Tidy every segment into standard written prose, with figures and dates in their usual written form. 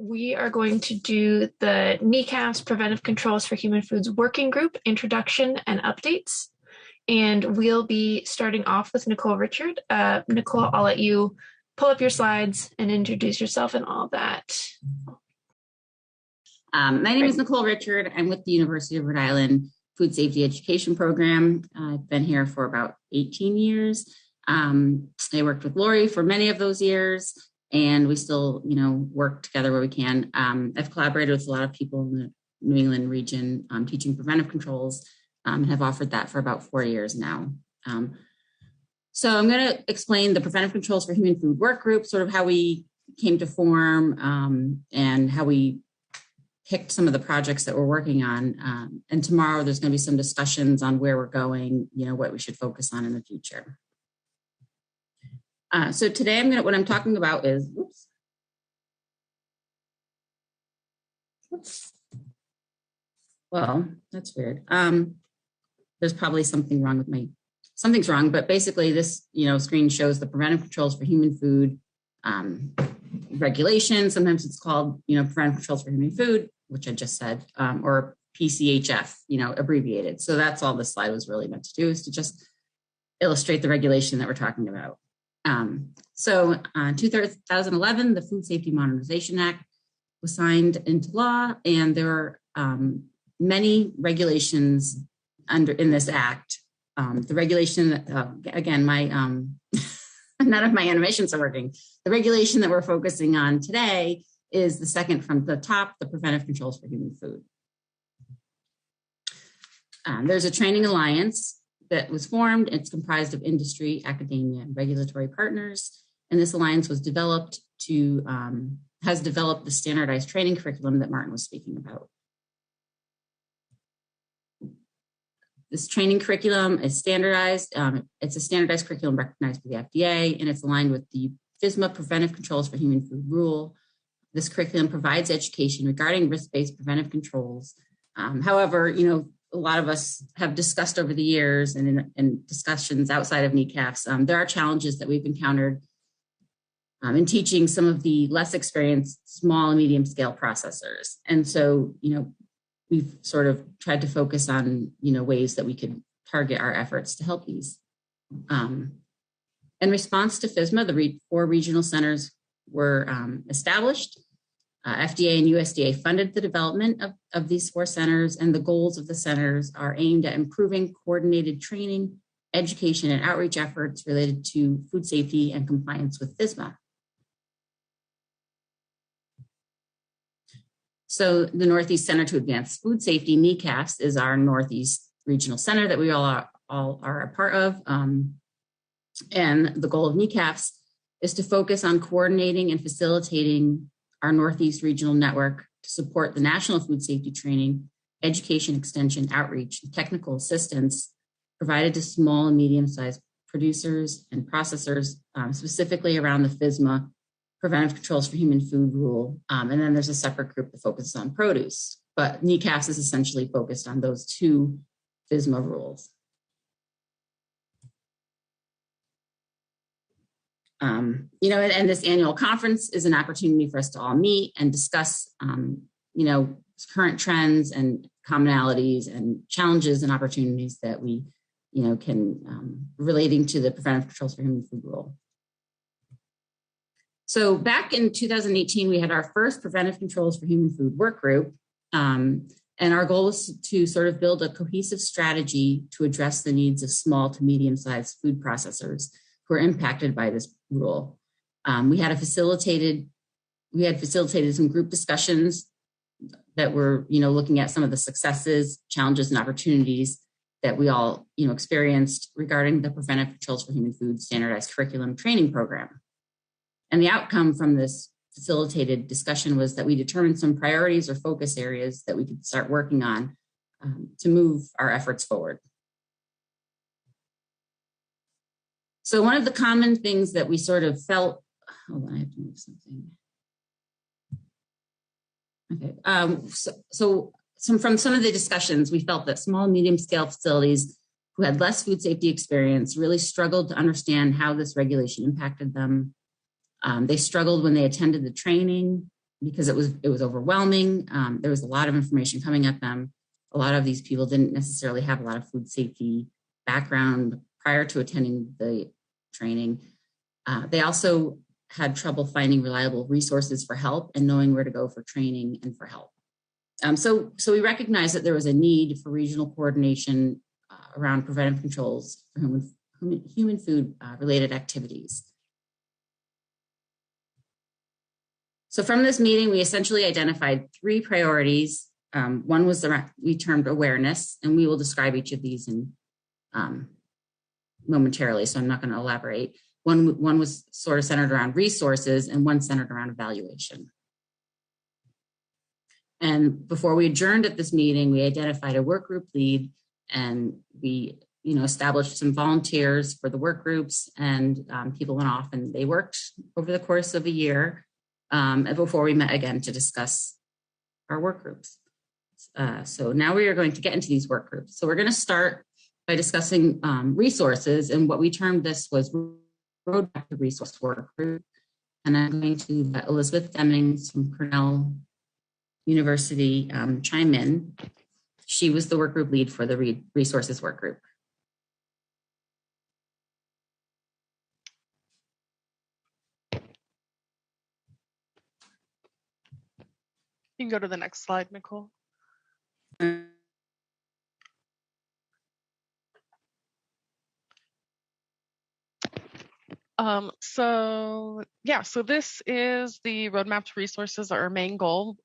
We are going to do the NECAFS Preventive Controls for Human Foods Working Group Introduction and Updates. And we'll be starting off with Nicole Richard. Nicole, I'll let you pull up your slides and introduce yourself and all that. My name is Nicole Richard. I'm with the University of Rhode Island Food Safety Education Program. I've been here for about 18 years. I worked with Lori for many of those years, and we still, work together where we can. I've collaborated with a lot of people in the New England region teaching preventive controls, and have offered that for about 4 years now. So I'm going to explain the Preventive Controls for Human Food Work Group, sort of how we came to form, and how we picked some of the projects that we're working on. And tomorrow there's going to be some discussions on where we're going, what we should focus on in the future. So today what I'm talking about is, well, that's weird. There's probably something wrong with something's wrong, but basically this, screen shows the preventive controls for human food regulation. Sometimes it's called, preventive controls for human food, which I just said, or PCHF, abbreviated. So that's all this slide was really meant to do, is to just illustrate the regulation that we're talking about. So 2011, the Food Safety Modernization Act was signed into law, and there are many regulations in this act. The regulation that, again, none of my animations are working. The regulation that we're focusing on today is the second from the top, the Preventive Controls for Human Food. There's a training alliance that was formed. It's comprised of industry, academia, and regulatory partners. And this alliance was has developed the standardized training curriculum that Martin was speaking about. This training curriculum is standardized. It's a standardized curriculum recognized by the FDA, and it's aligned with the FSMA Preventive Controls for Human Food rule. This curriculum provides education regarding risk-based preventive controls. However, a lot of us have discussed over the years and in discussions outside of NECAFS, there are challenges that we've encountered in teaching some of the less experienced small and medium scale processors. And so, we've sort of tried to focus on, ways that we could target our efforts to help these. In response to FSMA, the 4 regional centers were established. FDA and USDA funded the development of these 4 centers, and the goals of the centers are aimed at improving coordinated training, education, and outreach efforts related to food safety and compliance with FSMA. So the Northeast Center to Advance Food Safety, NECAFS, is our Northeast Regional Center that we all are a part of. And the goal of NECAFS is to focus on coordinating and facilitating our Northeast Regional Network to support the national food safety training, education, extension, outreach, and technical assistance provided to small and medium-sized producers and processors, specifically around the FSMA Preventive Controls for Human Food rule. And then there's a separate group that focuses on produce, but NECAFS is essentially focused on those 2 FSMA rules. And this annual conference is an opportunity for us to all meet and discuss, current trends and commonalities and challenges and opportunities that we, can relating to the Preventive Controls for Human Food rule. So back in 2018, we had our first Preventive Controls for Human Food work group. And our goal was to sort of build a cohesive strategy to address the needs of small to medium-sized food processors who are impacted by this rule. We had facilitated some group discussions that were, looking at some of the successes, challenges, and opportunities that we all, experienced regarding the Preventive Controls for Human Food standardized curriculum training program. And the outcome from this facilitated discussion was that we determined some priorities or focus areas that we could start working on to move our efforts forward. So one of the common things that we sort of felt, hold on, I have to move something. Okay, from some of the discussions, we felt that small, medium scale facilities who had less food safety experience really struggled to understand how this regulation impacted them. They struggled when they attended the training. because it was overwhelming. There was a lot of information coming at them. A lot of these people didn't necessarily have a lot of food safety background prior to attending the training. They also had trouble finding reliable resources for help and knowing where to go for training and for help. So we recognized that there was a need for regional coordination around preventive controls for human food related activities. So from this meeting, we essentially identified 3 priorities. One was we termed awareness, and we will describe each of these in momentarily, so I'm not going to elaborate. One was sort of centered around resources, and one centered around evaluation. And before we adjourned at this meeting, we identified a work group lead, and we established some volunteers for the work groups, and people went off and they worked over the course of a year before we met again to discuss our work groups. So now we are going to get into these work groups. So we're going to start by discussing resources, and what we termed this was Roadmap to Resource Work Group. And I'm going to let Elizabeth Demings from Cornell University chime in. She was the work group lead for the resources work group. You can go to the next slide, Nicole. So this is the roadmap to resources. Our main goal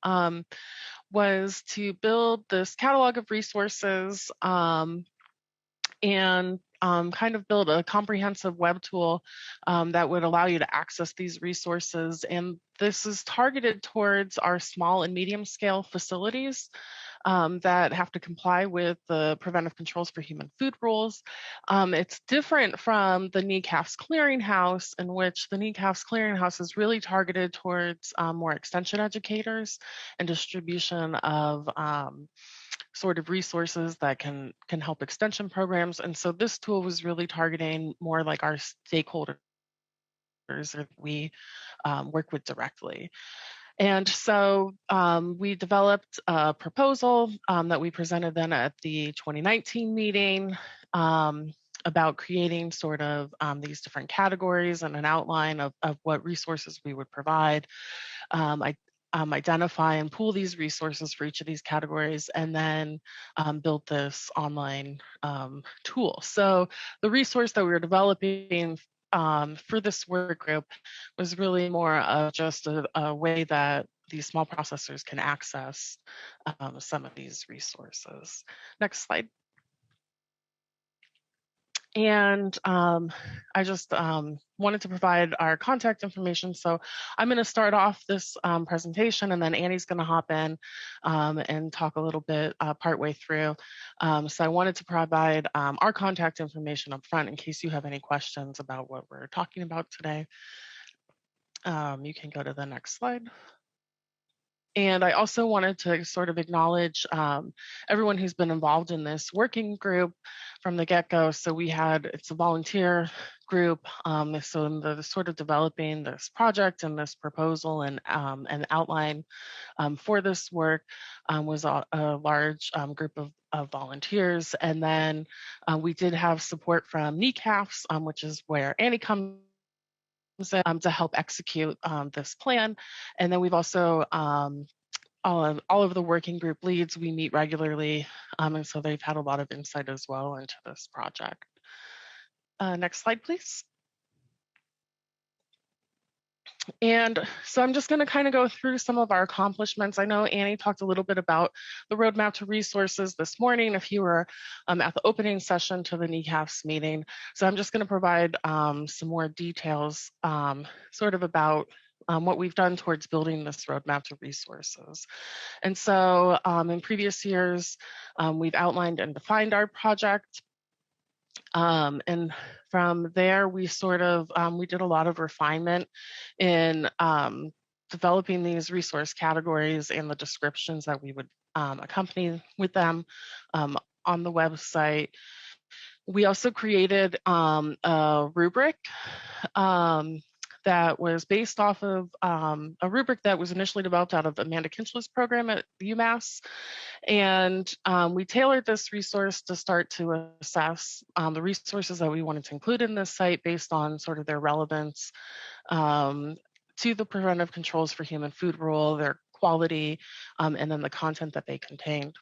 was to build this catalog of resources and kind of build a comprehensive web tool that would allow you to access these resources. And this is targeted towards our small and medium scale facilities that have to comply with the preventive controls for human food rules. It's different from the NECAFS clearinghouse, in which the NECAFS clearinghouse is really targeted towards more extension educators and distribution of sort of resources that can help extension programs. And so this tool was really targeting more like our stakeholders that we work with directly. And so we developed a proposal that we presented then at the 2019 meeting about creating sort of these different categories and an outline of what resources we would provide. Identify and pool these resources for each of these categories, and then build this online tool. So the resource that we were developing for this work group was really more of just a way that these small processors can access some of these resources. Next slide. And I just wanted to provide our contact information. So I'm going to start off this presentation, and then Annie's going to hop in and talk a little bit partway through. So I wanted to provide our contact information up front in case you have any questions about what we're talking about today. You can go to the next slide. And I also wanted to sort of acknowledge everyone who's been involved in this working group from the get-go. So it's a volunteer group. So in the sort of developing this project and this proposal and an outline for this work was a large group of volunteers. And then we did have support from NECAFS, which is where Annie comes to help execute this plan. And then we've also, all of the working group leads, we meet regularly. And so they've had a lot of insight as well into this project. Next slide, please. And so I'm just going to kind of go through some of our accomplishments. I know Annie talked a little bit about the roadmap to resources this morning if you were at the opening session to the NECAFS meeting. So I'm just going to provide some more details sort of about what we've done towards building this roadmap to resources. And so in previous years, we've outlined and defined our project. And from there, we sort of, we did a lot of refinement in developing these resource categories and the descriptions that we would accompany with them on the website. We also created a rubric that was based off of a rubric that was initially developed out of Amanda Kinchler's program at UMass. And we tailored this resource to start to assess the resources that we wanted to include in this site based on sort of their relevance to the preventive controls for human food rule, their quality, and then the content that they contained.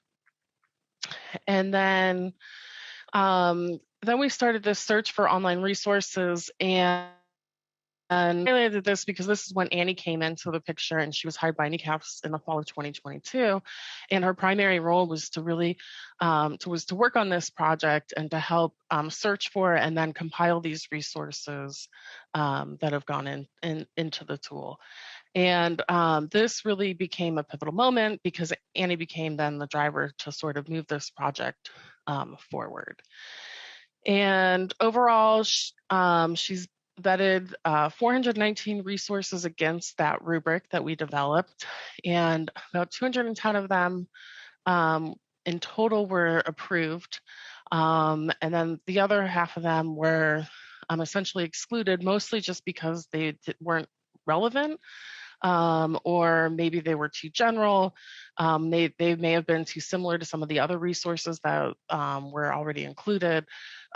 And then we started this search for online resources, and I highlighted this because this is when Annie came into the picture, and she was hired by NECAFS in the fall of 2022. And her primary role was to really to work on this project and to help search for and then compile these resources that have gone into the tool. And this really became a pivotal moment because Annie became then the driver to sort of move this project forward. And overall, she's vetted 419 resources against that rubric that we developed, and about 210 of them in total were approved. And then the other half of them were essentially excluded, mostly just because they weren't relevant. Or maybe they were too general. They may have been too similar to some of the other resources that were already included,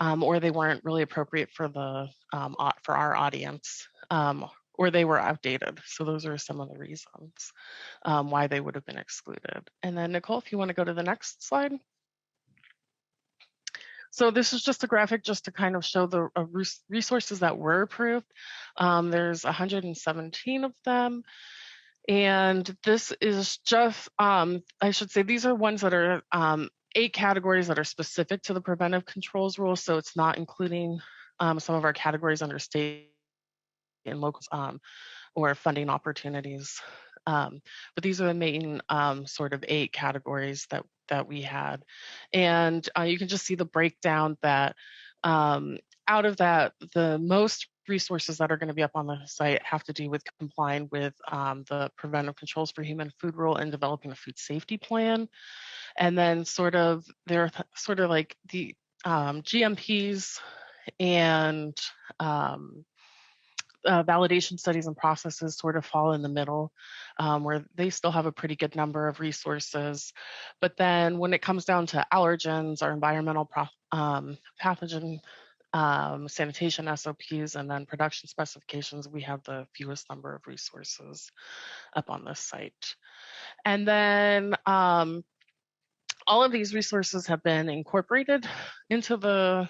or they weren't really appropriate for our audience, or they were outdated. So those are some of the reasons why they would have been excluded. And then Nicole, if you want to go to the next slide. So this is just a graphic just to kind of show the resources that were approved. There's 117 of them. And this is just, I should say, these are ones that are 8 categories that are specific to the preventive controls rule. So it's not including some of our categories under state and local or funding opportunities. But these are the main sort of 8 categories that we had. And you can just see the breakdown that out of that, the most resources that are going to be up on the site have to do with complying with the preventive controls for human food rule and developing a food safety plan. And then they're sort of like the GMPs and validation studies and processes sort of fall in the middle, where they still have a pretty good number of resources. But then when it comes down to allergens or environmental pathogen sanitation SOPs and then production specifications, we have the fewest number of resources up on this site. And then all of these resources have been incorporated into the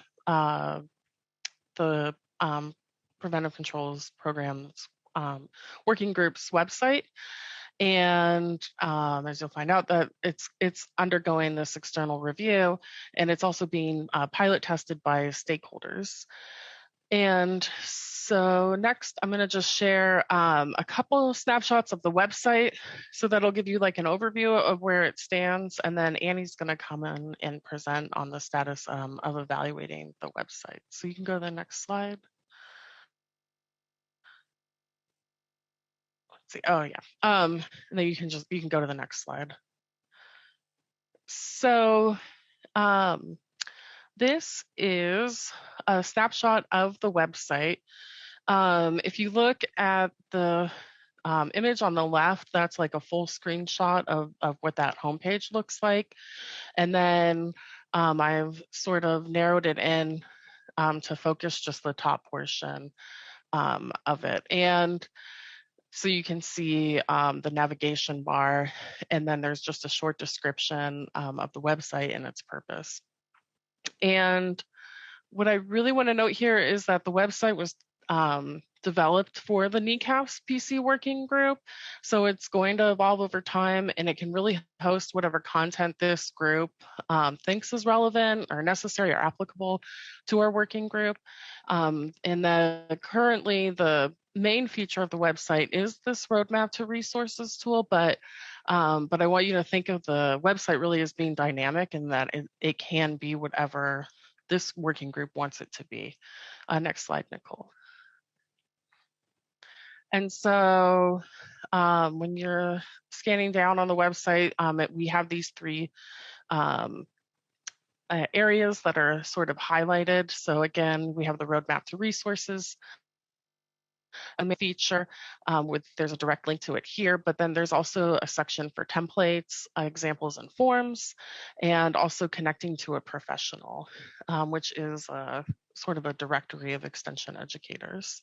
Preventive Controls Programs Working Group's website. And as you'll find out, that it's undergoing this external review, and it's also being pilot tested by stakeholders. And so next, I'm going to just share a couple of snapshots of the website, so that'll give you like an overview of where it stands. And then Annie's going to come in and present on the status of evaluating the website. So you can go to the next slide. See, oh yeah, and then you can go to the next slide. So this is a snapshot of the website. If you look at the image on the left, that's like a full screenshot of what that homepage looks like. And then I've sort of narrowed it in to focus just the top portion of it. And so you can see the navigation bar, and then there's just a short description of the website and its purpose. And what I really want to note here is that the website was developed for the NECAFS PC working group. So it's going to evolve over time, and it can really host whatever content this group thinks is relevant or necessary or applicable to our working group. And currently the main feature of the website is this roadmap to resources tool, but I want you to think of the website really as being dynamic, and that it can be whatever this working group wants it to be. Next slide, Nicole. And so when you're scanning down on the website, we have these 3 areas that are sort of highlighted. So again, we have the roadmap to resources. a feature there's a direct link to it here, but then there's also a section for templates, examples, and forms, and also connecting to a professional, which is sort of a directory of extension educators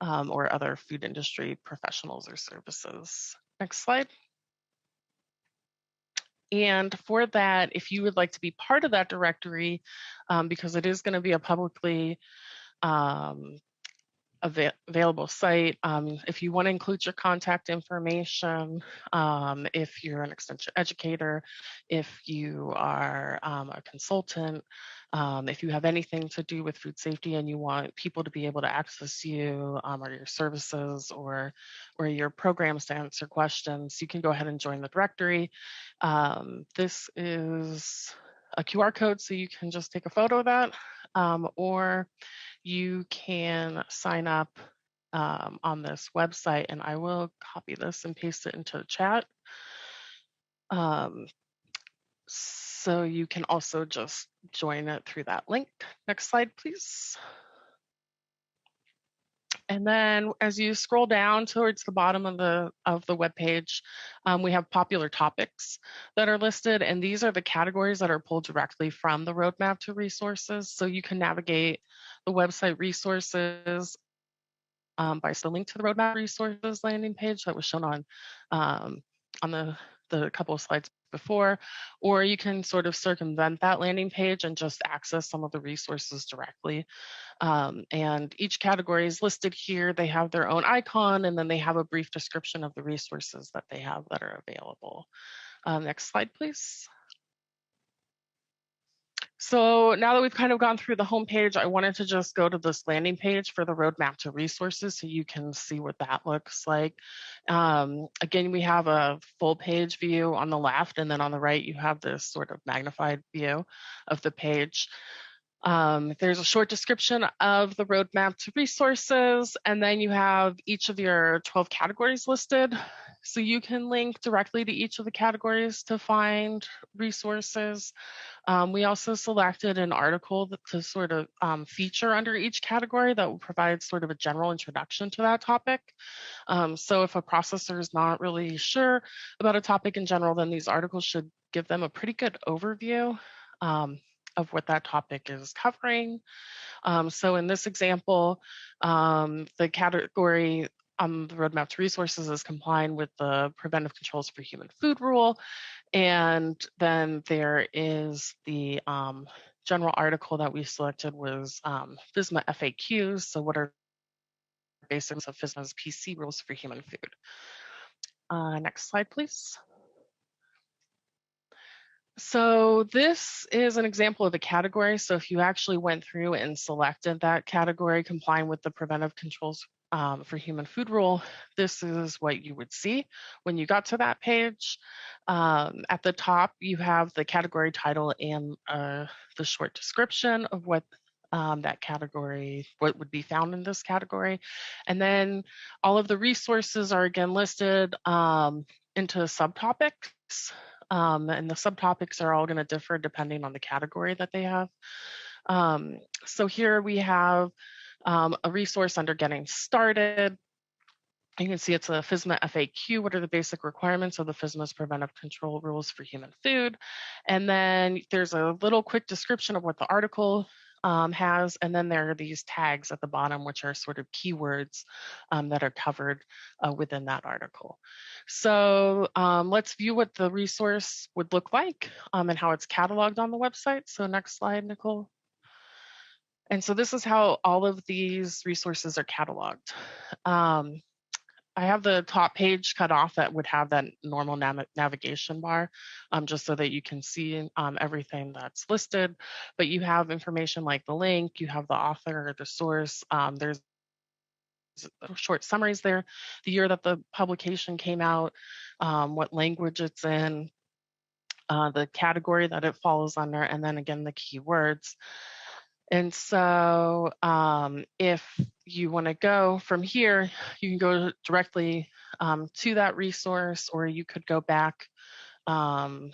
or other food industry professionals or services. Next slide. And for that, if you would like to be part of that directory, because it is going to be a publicly available site, if you want to include your contact information, if you're an extension educator, if you are a consultant, if you have anything to do with food safety and you want people to be able to access you or your services or your programs to answer questions, you can go ahead and join the directory. This is a QR code, so you can just take a photo of that, or you can sign up on this website, and I will copy this and paste it into the chat. So you can also just join it through that link. Next slide, please. And then as you scroll down towards the bottom of the web page, we have popular topics that are listed, and these are the categories that are pulled directly from the roadmap to resources. So you can navigate the website resources by the link to the roadmap resources landing page that was shown on the couple of slides before, or you can sort of circumvent that landing page and just access some of the resources directly. And each category is listed here. They have their own icon, and then they have a brief description of the resources that they have that are available. Next slide, please. So now that we've kind of gone through the homepage, I wanted to just go to this landing page for the roadmap to resources so you can see what that looks like. Again, we have a full page view on the left, and then on the right, you have this sort of magnified view of the page. There's a short description of the roadmap to resources, and then you have each of your 12 categories listed. So you can link directly to each of the categories to find resources. We also selected an article to sort of feature under each category that will provide sort of a general introduction to that topic. So if a processor is not really sure about a topic in general, then these articles should give them a pretty good overview of what that topic is covering. So in this example, the category on the roadmap to resources is complying with the preventive controls for human food rule. And then there is the general article that we selected was FSMA FAQs. So what are basics of FSMA's PC rules for human food? Next slide, please. So this is an example of a category. So if you actually went through and selected that category complying with the preventive controls for human food rule, this is what you would see when you got to that page. At the top, you have the category title and the short description of what that category, what would be found in this category. And then all of the resources are again listed into subtopics. And the subtopics are all going to differ depending on the category that they have. So here we have a resource under getting started. You can see it's a FSMA FAQ. What are the basic requirements of the FSMA's preventive control rules for human food? And then there's a little quick description of what the article has, and then there are these tags at the bottom, which are sort of keywords that are covered within that article. So let's view what the resource would look like and how it's cataloged on the website. So next slide, Nicole. And so this is how all of these resources are cataloged. I have the top page cut off that would have that normal navigation bar, just so that you can see everything that's listed. But you have information like the link, you have the author, the source. There's short summaries there, the year that the publication came out, what language it's in, the category that it falls under, and then again, the keywords. And so if you want to go from here, you can go directly to that resource, or you could go back to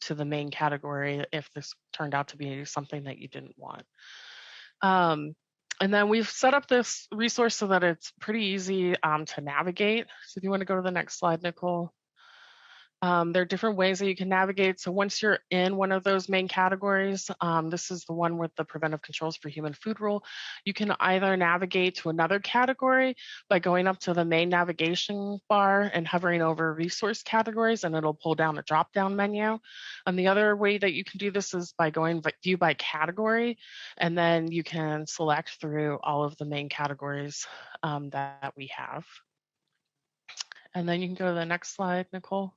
the main category if this turned out to be something that you didn't want. And then we've set up this resource so that it's pretty easy to navigate. So if you want to go to the next slide, Nicole. There are different ways that you can navigate. So once you're in one of those main categories, this is the one with the preventive controls for human food rule, you can either navigate to another category by going up to the main navigation bar and hovering over resource categories, and it'll pull down a drop-down menu. And the other way that you can do this is by going view by category, and then you can select through all of the main categories that we have. And then you can go to the next slide, Nicole.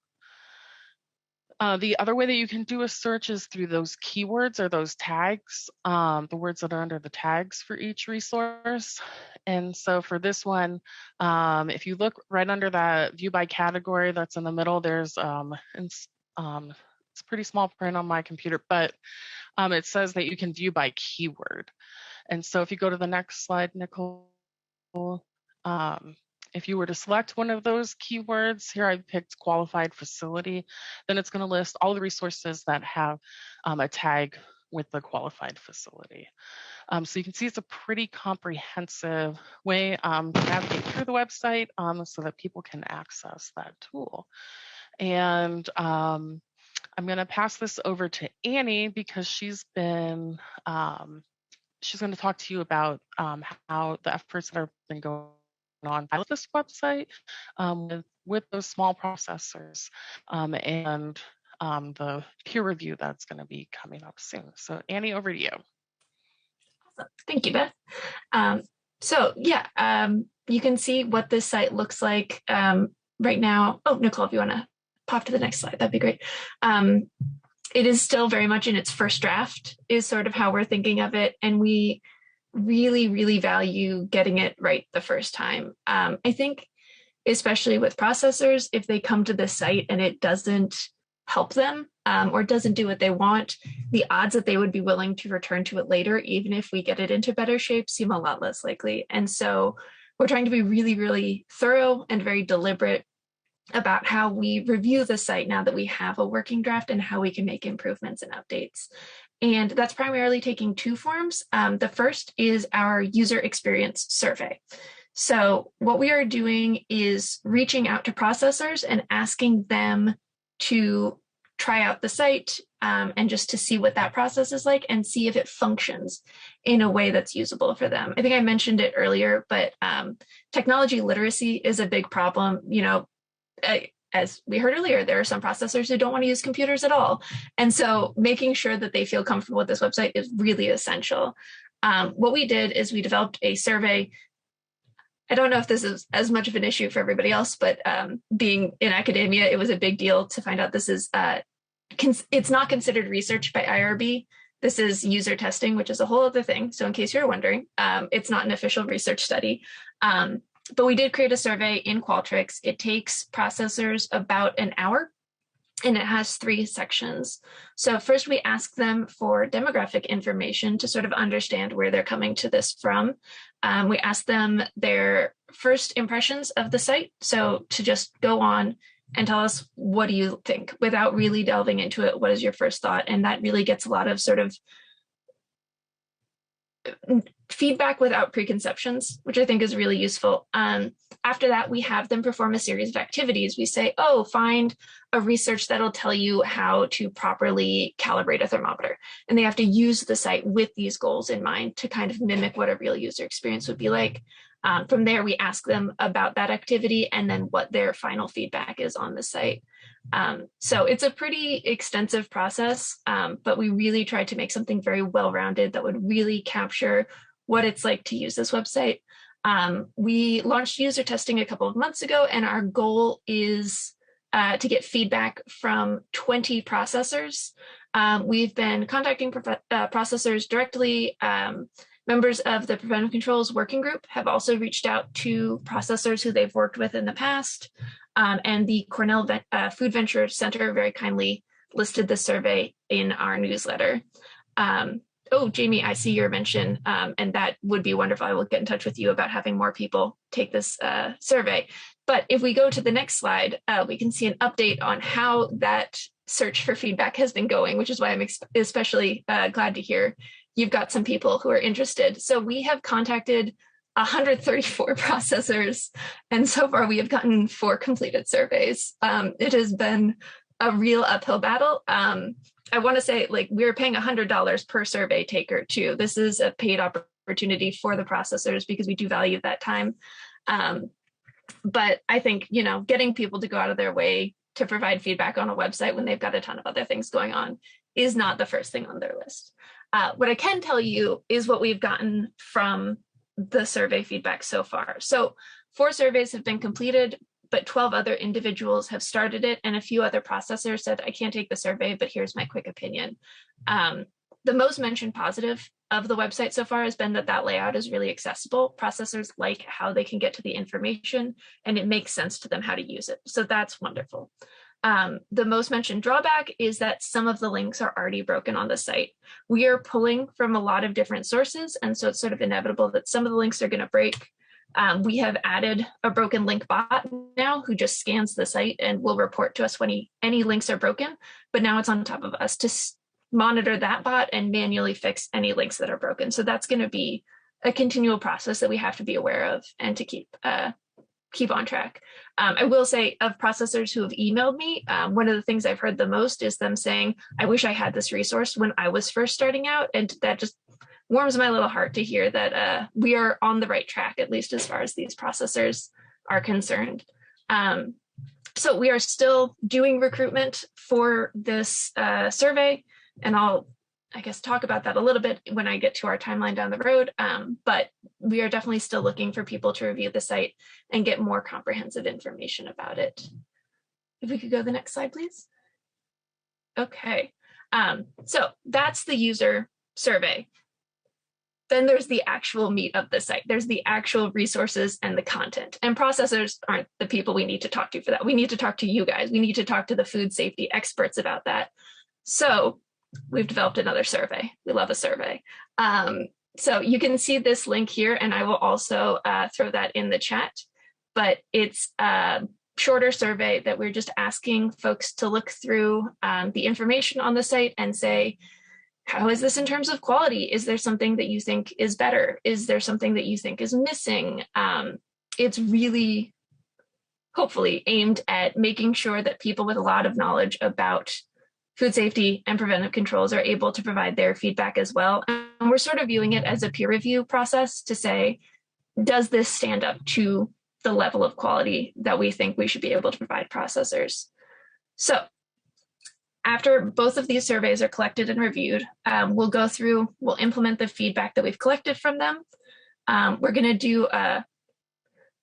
The other way that you can do a search is through those keywords or those tags, the words that are under the tags for each resource. And so for this one, if you look right under that view by category that's in the middle, there's it's pretty small print on my computer, but it says that you can view by keyword. And so if you go to the next slide, Nicole, if you were to select one of those keywords, here I picked qualified facility, then it's going to list all the resources that have a tag with the qualified facility. So you can see it's a pretty comprehensive way to navigate through the website so that people can access that tool. And I'm going to pass this over to Annie because she's going to talk to you about how the efforts that have been going on pilot this website with those small processors and the peer review that's going to be coming up soon. So Annie, over to you. Awesome. Thank you, Beth. You can see what this site looks like right now. Oh, Nicole, if you want to pop to the next slide, that'd be great. It is still very much in its first draft is sort of how we're thinking of it. And we really, really value getting it right the first time. I think, especially with processors, if they come to this site and it doesn't help them or doesn't do what they want, the odds that they would be willing to return to it later, even if we get it into better shape, seem a lot less likely. And so we're trying to be really, really thorough and very deliberate about how we review the site now that we have a working draft and how we can make improvements and updates. And that's primarily taking two forms. The first is our user experience survey. So what we are doing is reaching out to processors and asking them to try out the site and just to see what that process is like and see if it functions in a way that's usable for them. I think I mentioned it earlier, but technology literacy is a big problem. You know, as we heard earlier, there are some processors who don't want to use computers at all. And so making sure that they feel comfortable with this website is really essential. What we did is we developed a survey. I don't know if this is as much of an issue for everybody else, but being in academia, it was a big deal to find out this is, it's not considered research by IRB. This is user testing, which is a whole other thing. So in case you're wondering, it's not an official research study. But we did create a survey in Qualtrics. It takes processors about an hour, and it has 3 sections. So first we ask them for demographic information to sort of understand where they're coming to this from. We ask them their first impressions of the site. So to just go on and tell us, what do you think? Without really delving into it, what is your first thought? And that really gets a lot of sort of feedback without preconceptions, which I think is really useful. After that, we have them perform a series of activities. We say, oh, find a research that'll tell you how to properly calibrate a thermometer. And they have to use the site with these goals in mind to kind of mimic what a real user experience would be like. From there, we ask them about that activity and then what their final feedback is on the site. So it's a pretty extensive process, but we really tried to make something very well-rounded that would really capture what it's like to use this website. We launched user testing a couple of months ago, and our goal is to get feedback from 20 processors. We've been contacting processors directly. Members of the Preventive Controls Working Group have also reached out to processors who they've worked with in the past. And the Cornell Food Venture Center very kindly listed the survey in our newsletter. Oh, Jamie, I see your mention, and that would be wonderful. I will get in touch with you about having more people take this survey. But if we go to the next slide, we can see an update on how that search for feedback has been going, which is why I'm especially glad to hear you've got some people who are interested. So we have contacted 134 processors, and so far we have gotten 4 completed surveys. It has been a real uphill battle. I want to say, like, we're paying $100 per survey taker too. This is a paid opportunity for the processors because we do value that time. But I think, you know, getting people to go out of their way to provide feedback on a website when they've got a ton of other things going on is not the first thing on their list. What I can tell you is what we've gotten from the survey feedback so far. So 4 surveys have been completed, but 12 other individuals have started it, and a few other processors said, I can't take the survey, but here's my quick opinion. The most mentioned positive of the website so far has been that layout is really accessible. Processors like how they can get to the information, and it makes sense to them how to use it. So that's wonderful. The most mentioned drawback is that some of the links are already broken on the site. We are pulling from a lot of different sources, and so it's sort of inevitable that some of the links are going to break. We have added a broken link bot now who just scans the site and will report to us when any links are broken, but now it's on top of us to monitor that bot and manually fix any links that are broken. So that's going to be a continual process that we have to be aware of and to keep on track. I will say, of processors who have emailed me, one of the things I've heard the most is them saying, I wish I had this resource when I was first starting out. And that just warms my little heart to hear that we are on the right track, at least as far as these processors are concerned. So we are still doing recruitment for this survey, and I'll, I guess, talk about that a little bit when I get to our timeline down the road. But we are definitely still looking for people to review the site and get more comprehensive information about it. If we could go to the next slide, please. Okay, so that's the user survey. Then there's the actual meat of the site. There's the actual resources and the content. And processors aren't the people we need to talk to for that. We need to talk to you guys. We need to talk to the food safety experts about that. So we've developed another survey. We love a survey. So you can see this link here, and I will also throw that in the chat. But it's a shorter survey that we're just asking folks to look through the information on the site and say, how is this in terms of quality? Is there something that you think is better? Is there something that you think is missing? It's really, hopefully, aimed at making sure that people with a lot of knowledge about food safety and preventive controls are able to provide their feedback as well. And we're sort of viewing it as a peer review process to say, does this stand up to the level of quality that we think we should be able to provide processors? So after both of these surveys are collected and reviewed, we'll go through, we'll implement the feedback that we've collected from them. We're going to do a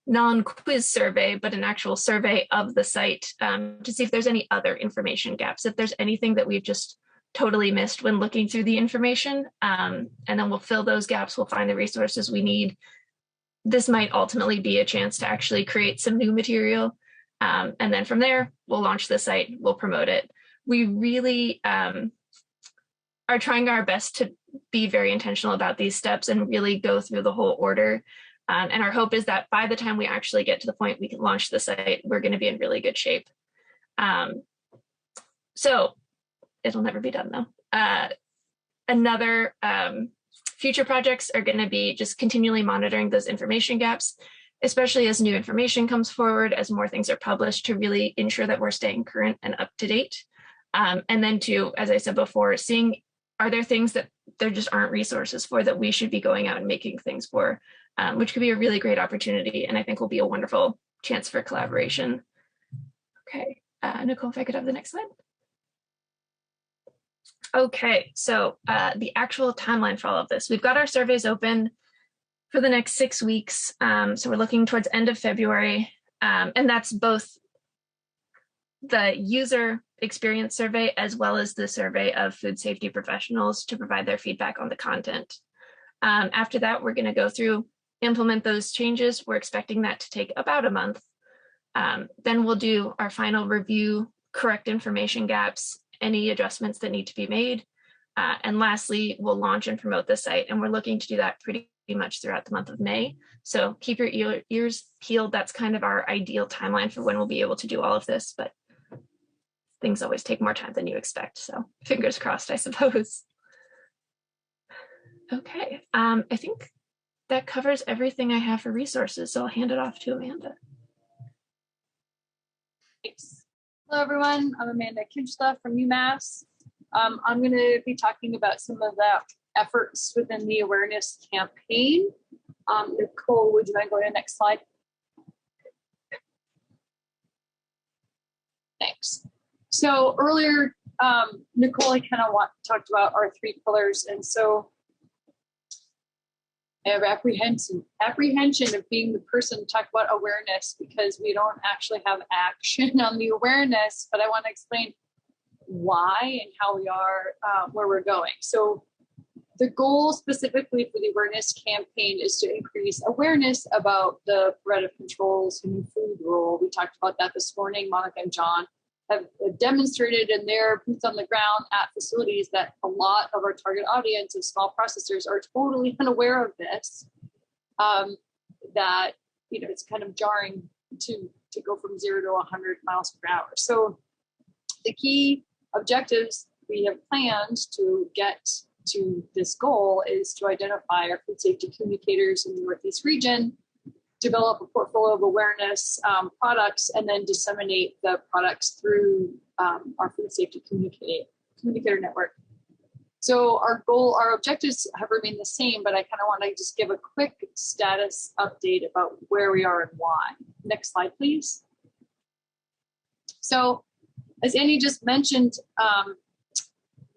non-quiz survey, but an actual survey of the site to see if there's any other information gaps, if there's anything that we've just totally missed when looking through the information. And then we'll fill those gaps, we'll find the resources we need. This might ultimately be a chance to actually create some new material. And then from there, we'll launch the site, we'll promote it. We really are trying our best to be very intentional about these steps and really go through the whole order. And our hope is that by the time we actually get to the point we can launch the site, we're going to be in really good shape. So it'll never be done though. Another future projects are going to be just continually monitoring those information gaps, especially as new information comes forward, as more things are published, to really ensure that we're staying current and up to date. And then to, as I said before, seeing, are there things that there just aren't resources for that we should be going out and making things for, which could be a really great opportunity, and I think will be a wonderful chance for collaboration. Okay, Nicole, if I could have the next slide. Okay, so the actual timeline for all of this. We've got our surveys open for the next 6 weeks. So we're looking towards end of February, and that's both the user experience survey as well as the survey of food safety professionals to provide their feedback on the content. After that, we're going to go through, implement those changes. We're expecting that to take about a month. Then we'll do our final review, correct information gaps, any adjustments that need to be made. And lastly, we'll launch and promote the site. And we're looking to do that pretty much throughout the month of May. So keep your ears peeled. That's kind of our ideal timeline for when we'll be able to do all of this, but things always take more time than you expect. So fingers crossed, I suppose. Okay. I think that covers everything I have for resources, so I'll hand it off to Amanda. Thanks. Hello, everyone. I'm Amanda Kinchla from UMass. I'm going to be talking about some of the efforts within the awareness campaign. Nicole, would you mind going to the next slide? Thanks. So earlier, Nicole kind of talked about our 3 pillars, and so I have apprehension of being the person to talk about awareness because we don't actually have action on the awareness, but I want to explain why and how we are where we're going. So the goal specifically for the awareness campaign is to increase awareness about the preventive controls human food rule. We talked about that this morning. Monica and John have demonstrated in their boots on the ground at facilities that a lot of our target audience of small processors are totally unaware of this, that, you know, it's kind of jarring to go from 0 to 100 miles per hour. So the key objectives we have planned to get to this goal is to identify our food safety communicators in the Northeast region, develop a portfolio of awareness products, and then disseminate the products through our food safety communicator network. So our objectives have remained the same, but I kind of want to just give a quick status update about where we are and why. Next slide, please. So as Annie just mentioned,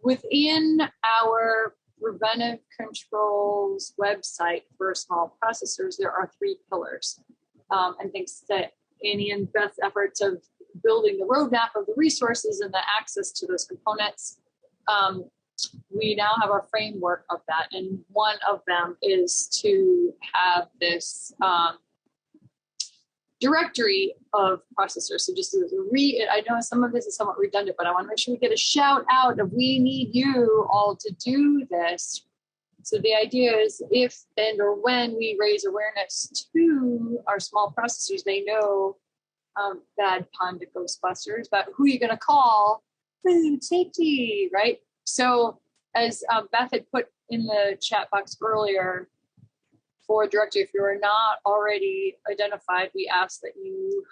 within our preventive controls website for small processors, there are 3 pillars. And thanks to Annie and Beth's efforts of building the roadmap of the resources and the access to those components, we now have a framework of that. And one of them is to have this directory of processors. So just as I know some of this is somewhat redundant, but I want to make sure we get a shout out of we need you all to do this. So the idea is if and or when we raise awareness to our small processors, they know bad pun to Ghostbusters, but who are you going to call? Food safety, right? So as Beth had put in the chat box earlier, for directory, if you are not already identified, we ask that you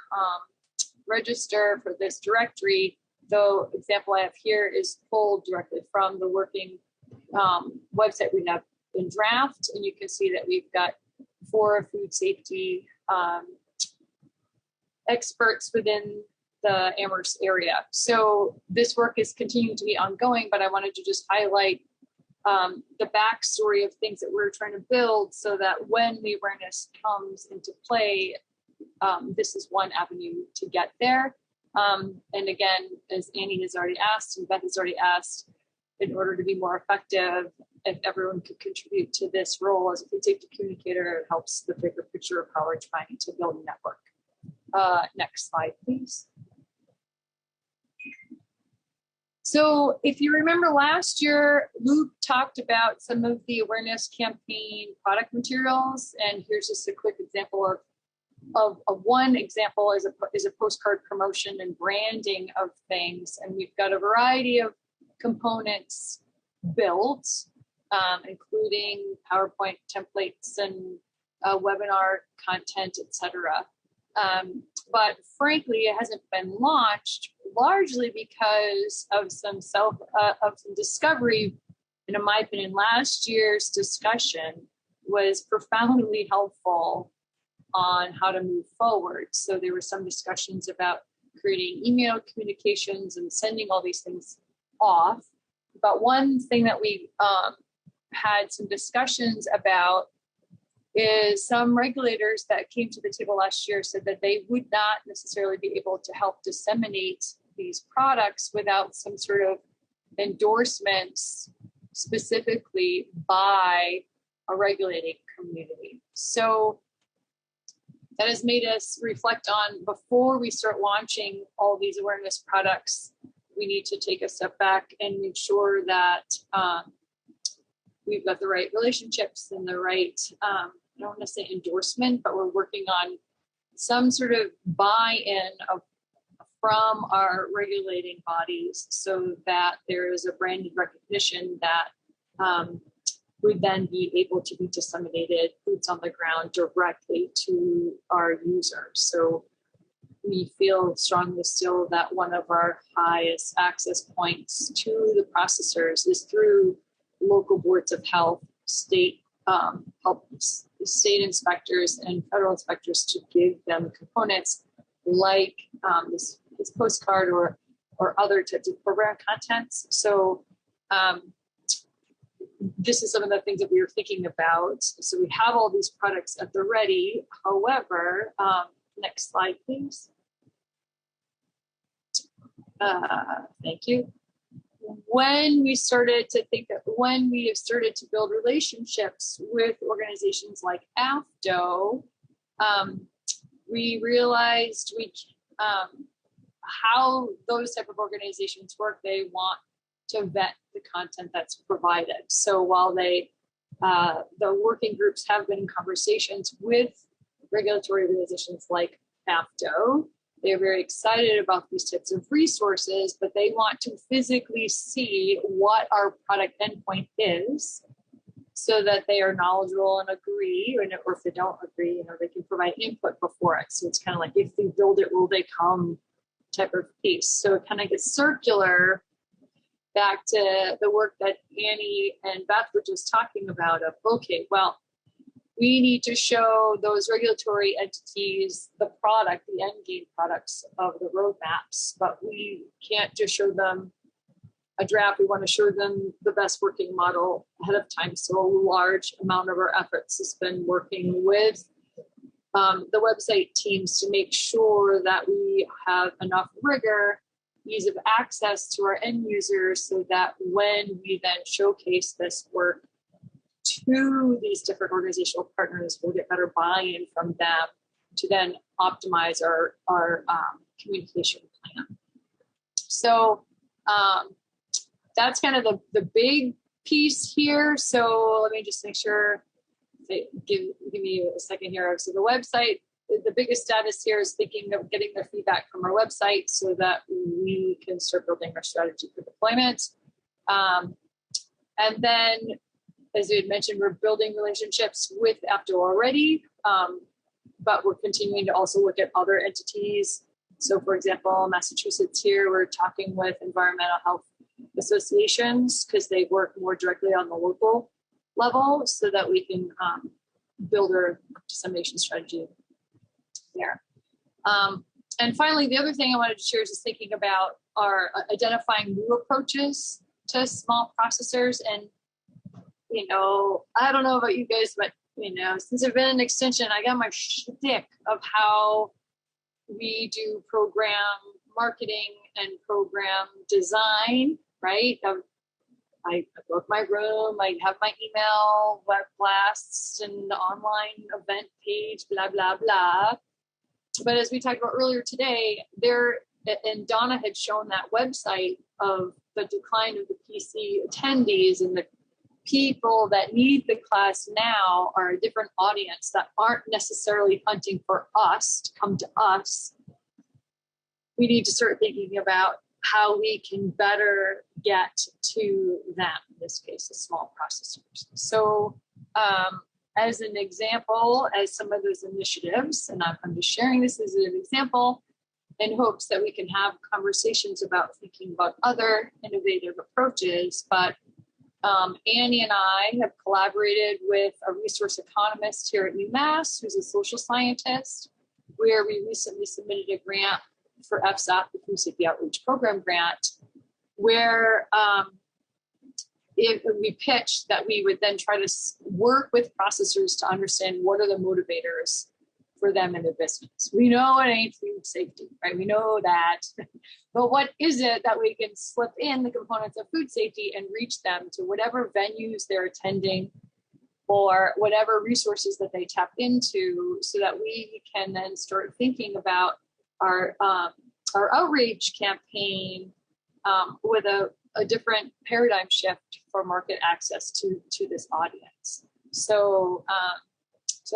register for this directory. The example I have here is pulled directly from the working website we have in draft, and you can see that we've got 4 food safety experts within the Amherst area. So this work is continuing to be ongoing, but I wanted to just highlight the backstory of things that we're trying to build so that when the awareness comes into play, this is one avenue to get there. And again, as Annie has already asked and Beth has already asked, in order to be more effective, if everyone could contribute to this role as a food safety communicator, it helps the bigger picture of how we're trying to build a network. Next slide, please. So if you remember last year, Luke talked about some of the awareness campaign product materials, and here's just a quick example of one example is a postcard promotion and branding of things, and we've got a variety of components built, including PowerPoint templates and webinar content, etc. But frankly, it hasn't been launched largely because of some discovery. And in my opinion, last year's discussion was profoundly helpful on how to move forward. So there were some discussions about creating email communications and sending all these things off. But one thing that we had some discussions about is some regulators that came to the table last year said that they would not necessarily be able to help disseminate these products without some sort of endorsements specifically by a regulating community. So that has made us reflect on, before we start launching all these awareness products, we need to take a step back and make sure that we've got the right relationships and the right, I don't want to say endorsement, but we're working on some sort of buy-in from our regulating bodies so that there is a branded recognition that would then be able to be disseminated boots on the ground directly to our users. So we feel strongly still that one of our highest access points to the processors is through local boards of health, state state inspectors and federal inspectors, to give them components like this postcard or other types of program contents. So this is some of the things that we were thinking about. So we have all these products at the ready. However, next slide, please. Thank you. When we started to build relationships with organizations like AFDO, we realized how those type of organizations work. They want to vet the content that's provided. So while the working groups have been in conversations with regulatory organizations like AFDO, they're very excited about these types of resources, but they want to physically see what our product endpoint is, so that they are knowledgeable and agree, or if they don't agree, they can provide input before it. So it's kind of like, if they build it, will they come type of piece. So it kind of gets circular back to the work that Annie and Beth were just talking about of, okay, well, we need to show those regulatory entities the product, the end game products of the roadmaps, but we can't just show them a draft. We want to show them the best working model ahead of time. So a large amount of our efforts has been working with the website teams to make sure that we have enough rigor, ease of access to our end users, so that when we then showcase this work to these different organizational partners, we'll get better buy-in from them to then optimize our communication plan. So that's kind of the big piece here. So let me just make sure, give me a second here. So the website, the biggest status here is thinking of getting the feedback from our website so that we can start building our strategy for deployment. And then, as we had mentioned, we're building relationships with AFDO already, but we're continuing to also look at other entities. So for example, Massachusetts here, we're talking with environmental health associations because they work more directly on the local level, so that we can build our dissemination strategy there. And finally, the other thing I wanted to share is just thinking about our identifying new approaches to small processors. And I don't know about you guys, but since I've been in extension, I got my shtick of how we do program marketing and program design, right? I book my room, I have my email, web blasts, and online event page, blah, blah, blah. But as we talked about earlier today, and Donna had shown that website of the decline of the PC attendees, and the people that need the class now are a different audience that aren't necessarily hunting for us to come to us. We need to start thinking about how we can better get to them, in this case, the small processors. So as an example, as some of those initiatives, and I'm just sharing this as an example in hopes that we can have conversations about thinking about other innovative approaches, but Annie and I have collaborated with a resource economist here at UMass, who's a social scientist, where we recently submitted a grant for FSAP, the Food Safety Outreach Program grant, where we pitched that we would then try to work with processors to understand what are the motivators for them in their business. We know it ain't food safety, right? We know that. But what is it that we can slip in the components of food safety and reach them to whatever venues they're attending or whatever resources that they tap into, so that we can then start thinking about our outreach campaign with a different paradigm shift for market access to this audience. So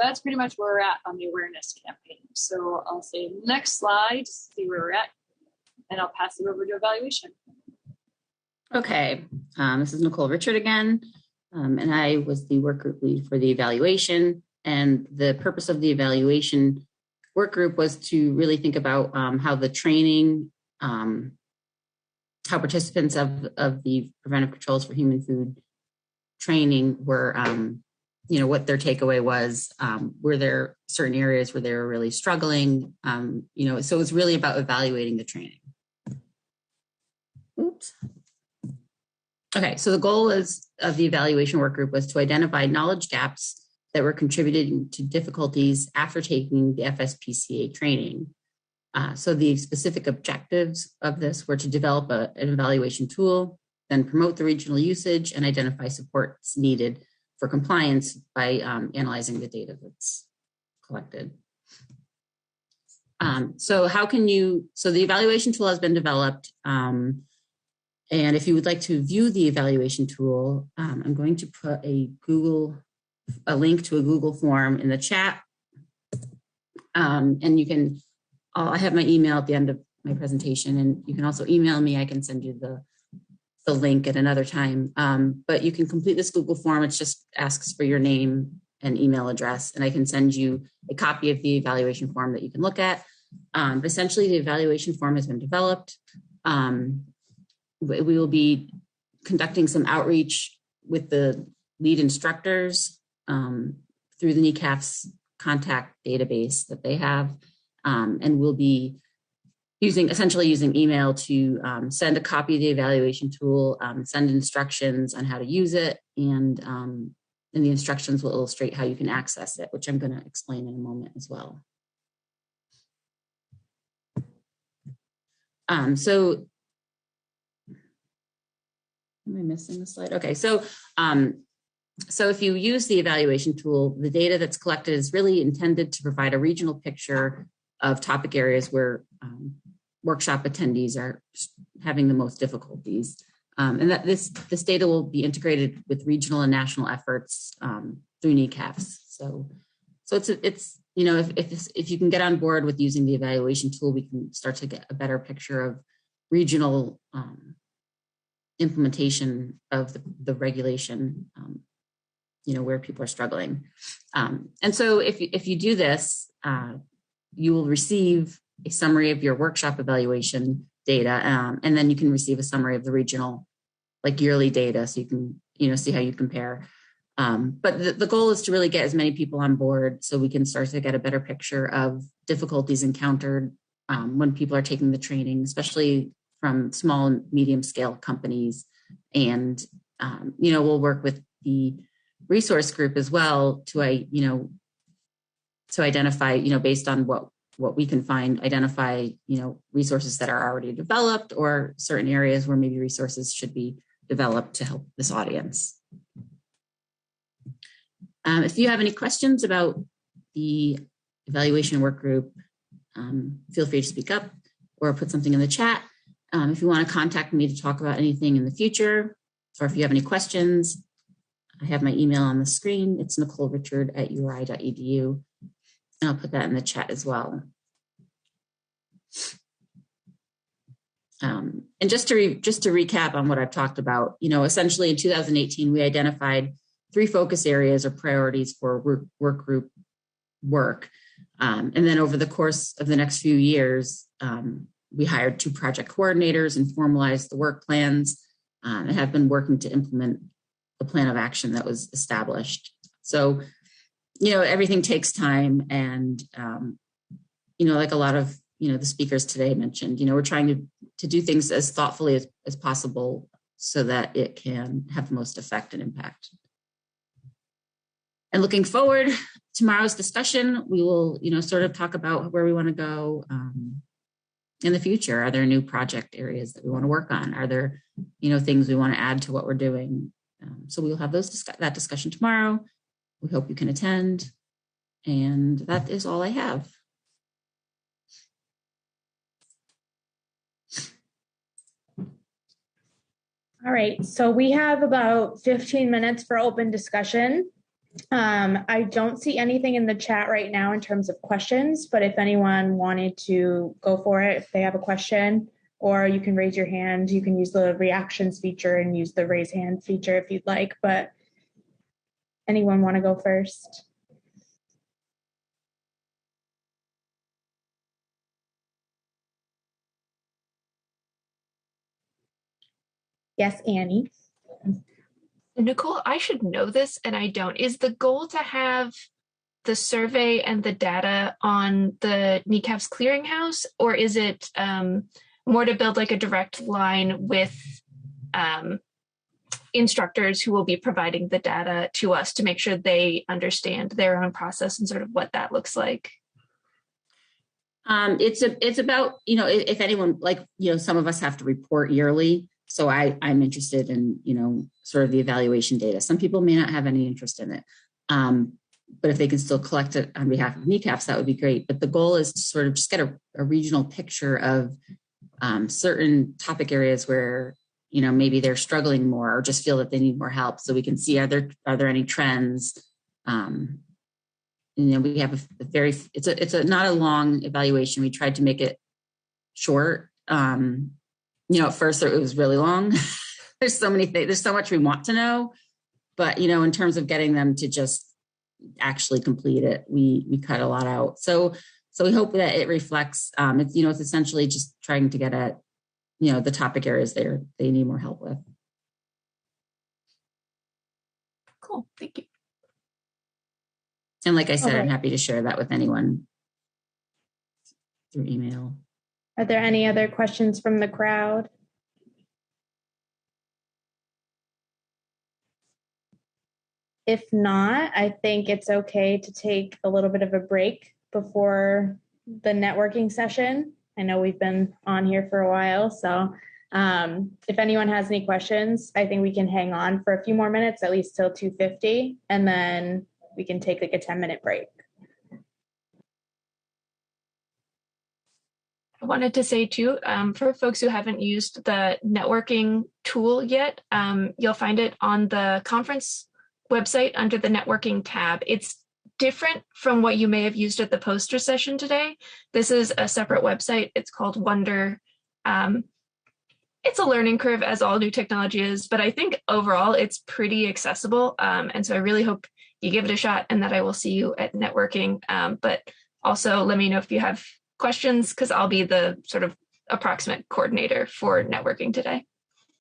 that's pretty much where we're at on the awareness campaign. So I'll say next slide to see where we're at, and I'll pass it over to evaluation. Okay, this is Nicole Richard again. And I was the work group lead for the evaluation. And the purpose of the evaluation work group was to really think about how the training, how participants of the preventive controls for human food training were, what their takeaway was. Were there certain areas where they were really struggling? So it was really about evaluating the training. Oops. Okay, so the goal of the evaluation work group was to identify knowledge gaps that were contributing to difficulties after taking the FSPCA training. So the specific objectives of this were to develop an evaluation tool, then promote the regional usage and identify supports needed for compliance by analyzing the data that's collected. So the evaluation tool has been developed. And if you would like to view the evaluation tool, I'm going to put a link to a Google form in the chat. And you can, I have my email at the end of my presentation, and you can also email me. I can send you the link at another time. But you can complete this Google form. It just asks for your name and email address, and I can send you a copy of the evaluation form that you can look at. Essentially, the evaluation form has been developed. We will be conducting some outreach with the lead instructors through the NECAFS contact database that they have. And we'll be essentially using email to send a copy of the evaluation tool, send instructions on how to use it, and the instructions will illustrate how you can access it, which I'm going to explain in a moment as well. Am I missing the slide? Okay, so if you use the evaluation tool, the data that's collected is really intended to provide a regional picture of topic areas where workshop attendees are having the most difficulties. And that this data will be integrated with regional and national efforts through NECAFS. So it's if you can get on board with using the evaluation tool, we can start to get a better picture of regional implementation of the regulation, where people are struggling. And so if you do this, you will receive a summary of your workshop evaluation data, and then you can receive a summary of the regional, yearly data, so you can, see how you compare. But the goal is to really get as many people on board so we can start to get a better picture of difficulties encountered when people are taking the training, especially from small and medium scale companies. And, we'll work with the resource group as well to identify, based on what we can find, identify, resources that are already developed or certain areas where maybe resources should be developed to help this audience. If you have any questions about the evaluation work group, feel free to speak up or put something in the chat. If you want to contact me to talk about anything in the future, or if you have any questions, I have my email on the screen. It's nicolerichard@uri.edu. And I'll put that in the chat as well. And just to recap on what I've talked about, essentially in 2018, we identified 3 focus areas or priorities for work group work. And then over the course of the next few years, we hired 2 project coordinators and formalized the work plans and have been working to implement the plan of action that was established. So, everything takes time, and, like a lot of, the speakers today mentioned, we're trying to do things as thoughtfully as possible so that it can have the most effect and impact. And looking forward, tomorrow's discussion, we will, sort of talk about where we want to go in the future. Are there new project areas that we want to work on? Are there, things we want to add to what we're doing? So we'll have that discussion tomorrow. We hope you can attend. And that is all I have. All right, so we have about 15 minutes for open discussion. I don't see anything in the chat right now in terms of questions, but if anyone wanted to go for it, if they have a question, or you can raise your hand, you can use the reactions feature and use the raise hand feature if you'd like. But Anyone want to go first? Yes, Annie. Nicole, I should know this and I don't. Is the goal to have the survey and the data on the NECAFS clearinghouse, or is it more to build like a direct line with instructors who will be providing the data to us to make sure they understand their own process and sort of what that looks like? It's about, if anyone, like, some of us have to report yearly. So I'm interested in, sort of the evaluation data. Some people may not have any interest in it. But if they can still collect it on behalf of NECAFS, that would be great. But the goal is to sort of just get a regional picture of certain topic areas where, maybe they're struggling more or just feel that they need more help. So we can see, are there any trends? We have it's not a long evaluation. We tried to make it short. At first it was really long. There's so many things, there's so much we want to know, but, in terms of getting them to just actually complete it, we cut a lot out. So we hope that it reflects, it's essentially just trying to get at, the topic areas they need more help with. Cool, thank you. And like I said, Okay. I'm happy to share that with anyone through email. Are there any other questions from the crowd? If not, I think it's okay to take a little bit of a break before the networking session. I know we've been on here for a while, so if anyone has any questions, I think we can hang on for a few more minutes, at least till 2:50, and then we can take like a 10-minute break. I wanted to say too, for folks who haven't used the networking tool yet, you'll find it on the conference website under the networking tab. It's different from what you may have used at the poster session today. This is a separate website. It's called Wonder. It's a learning curve, as all new technology is, but I think overall it's pretty accessible. And so I really hope you give it a shot and that I will see you at networking. But also let me know if you have questions, because I'll be the sort of approximate coordinator for networking today.